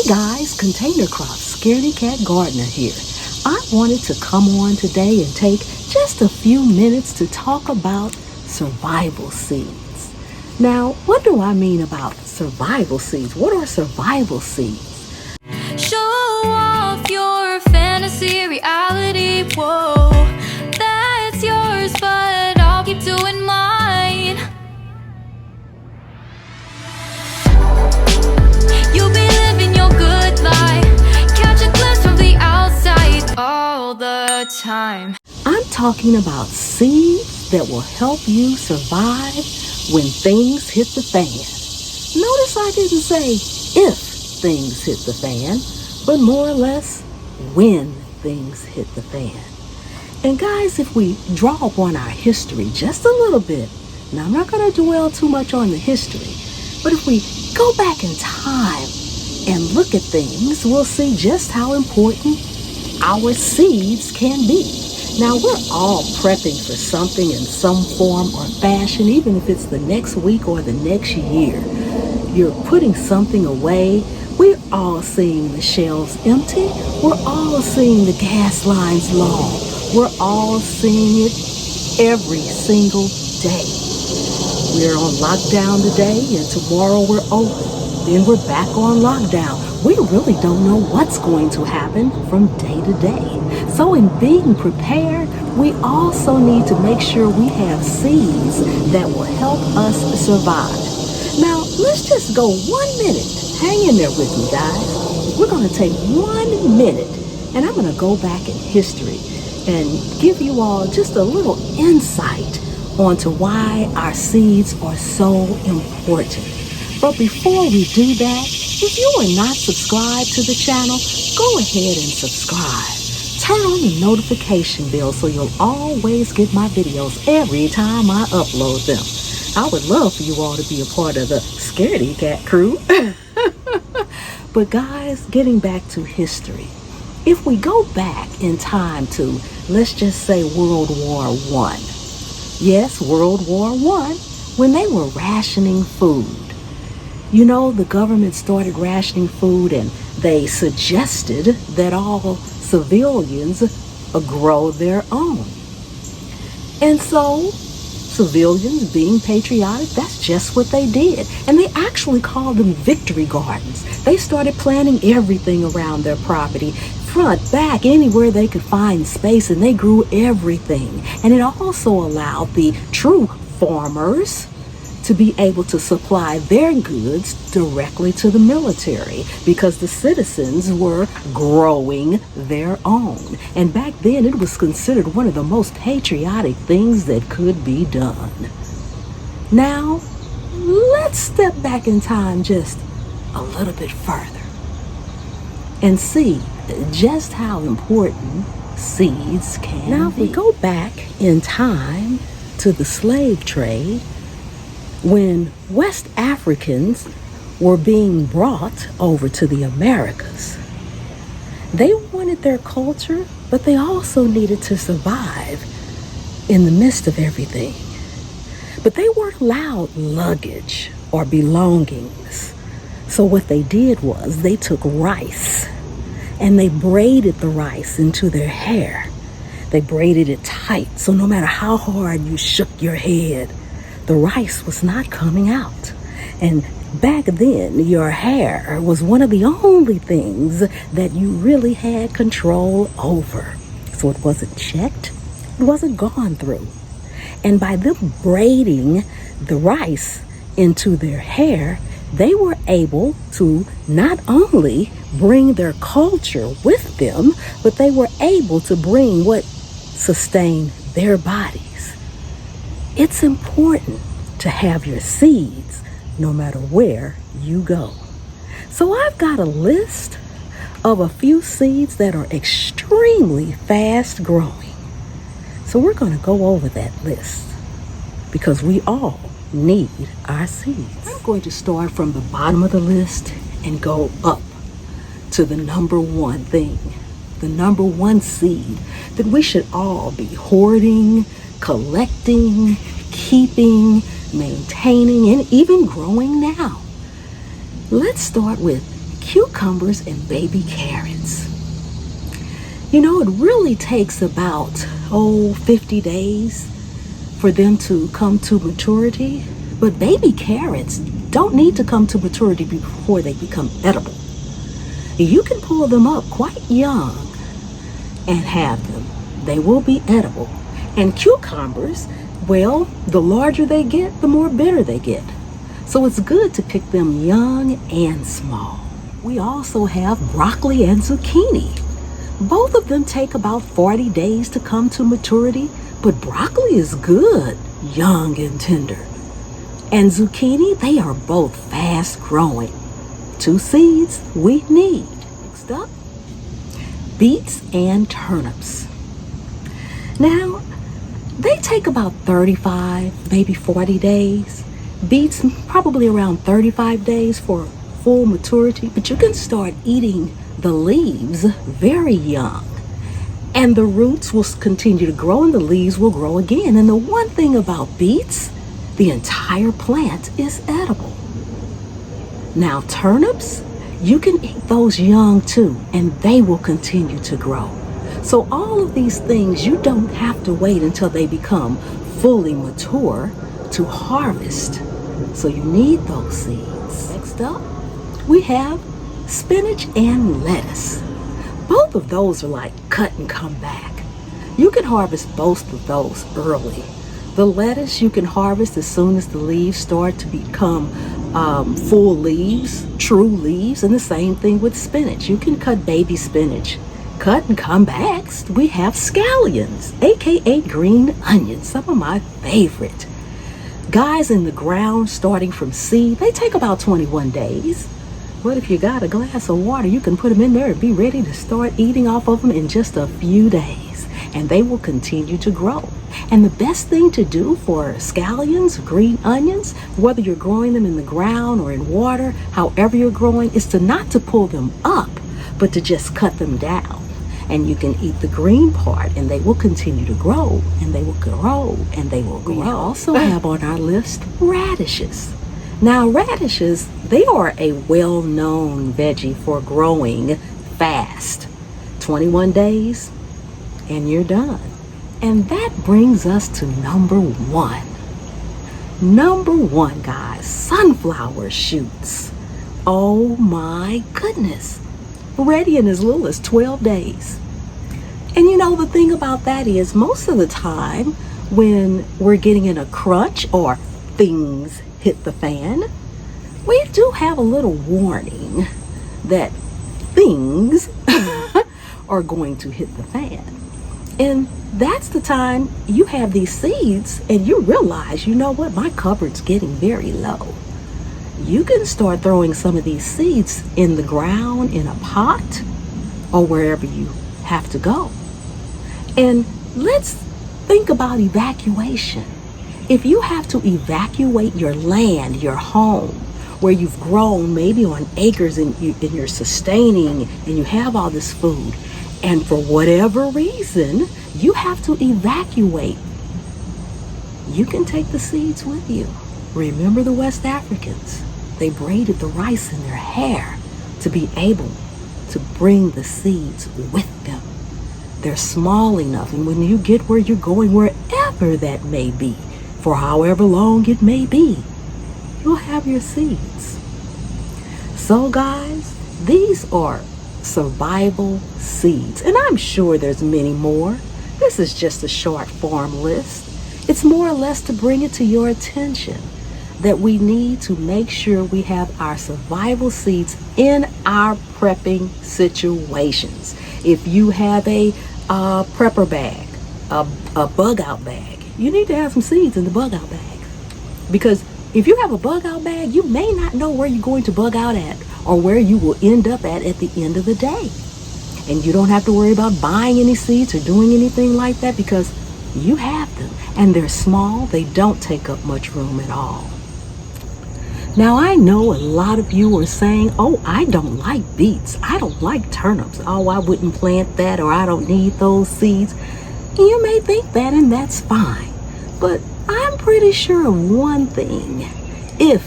Hey guys, Container Crops, Scaredy Cat Gardener here. I wanted to come on today and take just a few minutes to talk about survival seeds. Now, what do I mean about survival seeds? What are survival seeds? Show off your fantasy reality, whoa, that's yours, but I'll keep doing mine. You'll be living your good life, catch a glimpse from the outside all the time. I'm talking about seeds that will help you survive when things hit the fan. Notice I didn't say if things hit the fan, but more or less when things hit the fan. And guys, if we draw upon our history just a little bit, now I'm not going to dwell too much on the history, but if we go back in time and look at things, we'll see just how important our seeds can be. Now, we're all prepping for something in some form or fashion, even if it's the next week or the next year. You're putting something away. We're all seeing the shelves empty. We're all seeing the gas lines long. We're all seeing it every single day. We're on lockdown today, and tomorrow we're open. Then we're back on lockdown. We really don't know what's going to happen from day to day. So in being prepared, we also need to make sure we have seeds that will help us survive. Now, let's just go 1 minute. Hang in there with me, guys. We're going to take 1 minute, and I'm going to go back in history and give you all just a little insight onto why our seeds are so important. But before we do that, if you are not subscribed to the channel, go ahead and subscribe. Turn on the notification bell so you'll always get my videos every time I upload them. I would love for you all to be a part of the Scaredy Cat crew. But guys, getting back to history, if we go back in time to, let's just say, World War I. Yes, World War I, when they were rationing food. You know, the government started rationing food, and they suggested that all civilians grow their own. And so, civilians being patriotic, that's just what they did. And they actually called them victory gardens. They started planting everything around their property, front, back, anywhere they could find space, and they grew everything. And it also allowed the true farmers to be able to supply their goods directly to the military, because the citizens were growing their own. And back then it was considered one of the most patriotic things that could be done. Now, let's step back in time just a little bit further and see just how important seeds can be. Now, if we go back in time to the slave trade, when West Africans were being brought over to the Americas, they wanted their culture, but they also needed to survive in the midst of everything. But they weren't allowed luggage or belongings. So what they did was they took rice and they braided the rice into their hair. They braided it tight, so no matter how hard you shook your head, the rice was not coming out. And back then, your hair was one of the only things that you really had control over. So it wasn't checked, it wasn't gone through. And by them braiding the rice into their hair, they were able to not only bring their culture with them, but they were able to bring what sustained their bodies. It's important to have your seeds no matter where you go. So I've got a list of a few seeds that are extremely fast growing. So we're going to go over that list because we all need our seeds. I'm going to start from the bottom of the list and go up to the number one thing, the number one seed that we should all be hoarding, collecting, keeping, maintaining, and even growing now. Let's start with cucumbers and baby carrots. You know, it really takes about, 50 days for them to come to maturity. But baby carrots don't need to come to maturity before they become edible. You can pull them up quite young and have them. They will be edible. And cucumbers, well, the larger they get, the more bitter they get. So it's good to pick them young and small. We also have broccoli and zucchini. Both of them take about 40 days to come to maturity, but broccoli is good, young and tender. And zucchini, they are both fast growing. 2 seeds we need. Next up, beets and turnips. Now, they take about 35, maybe 40 days. Beets, probably around 35 days for full maturity, but you can start eating the leaves very young. And the roots will continue to grow and the leaves will grow again. And the one thing about beets, the entire plant is edible. Now turnips, you can eat those young too, and they will continue to grow. So all of these things, you don't have to wait until they become fully mature to harvest. So you need those seeds. Next up, we have spinach and lettuce. Both of those are like cut and come back. You can harvest both of those early. The lettuce you can harvest as soon as the leaves start to become full leaves, true leaves, and the same thing with spinach. You can cut baby spinach. Cut and come back, we have scallions, aka green onions, some of my favorite. Guys in the ground starting from seed, they take about 21 days. But if you got a glass of water, you can put them in there and be ready to start eating off of them in just a few days. And they will continue to grow. And the best thing to do for scallions, green onions, whether you're growing them in the ground or in water, however you're growing, is to not to pull them up, but to just cut them down. And you can eat the green part and they will continue to grow and they will grow and they will grow. We also have on our list radishes. Now radishes, they are a well-known veggie for growing fast. 21 days and you're done. And that brings us to number 1. Number 1, guys, sunflower shoots. Oh my goodness. Ready in as little as 12 days. And you know, the thing about that is most of the time when we're getting in a crunch or things hit the fan, we do have a little warning that things are going to hit the fan. And that's the time you have these seeds and you realize, you know what, my cupboard's getting very low. You can start throwing some of these seeds in the ground, in a pot, or wherever you have to go. And let's think about evacuation. If you have to evacuate your land, your home, where you've grown maybe on acres and you're sustaining and you have all this food, and for whatever reason, you have to evacuate, you can take the seeds with you. Remember the West Africans? They braided the rice in their hair to be able to bring the seeds with them. They're small enough, and when you get where you're going, wherever that may be, for however long it may be, you'll have your seeds. So guys, these are survival seeds, and I'm sure there's many more. This is just a short form list. It's more or less to bring it to your attention that we need to make sure we have our survival seeds in our prepping situations. If you have a prepper bag, a bug out bag, you need to have some seeds in the bug out bag. Because if you have a bug out bag, you may not know where you're going to bug out at or where you will end up at the end of the day. And you don't have to worry about buying any seeds or doing anything like that because you have them. And they're small, they don't take up much room at all. Now I know a lot of you are saying, oh, I don't like beets. I don't like turnips. Oh, I wouldn't plant that, or I don't need those seeds. And you may think that, and that's fine. But I'm pretty sure of one thing. If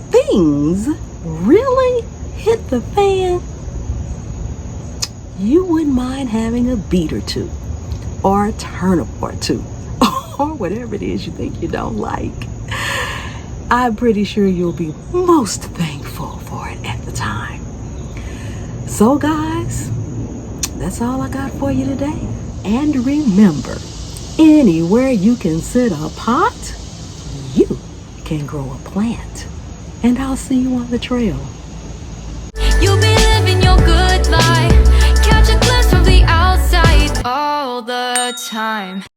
things really hit the fan, you wouldn't mind having a beet or two, or a turnip or two, or whatever it is you think you don't like. I'm pretty sure you'll be most thankful for it at the time. So guys, that's all I got for you today. And remember, anywhere you can sit a pot, you can grow a plant. And I'll see you on the trail. You'll be living your good life. Catch a glimpse from the outside all the time.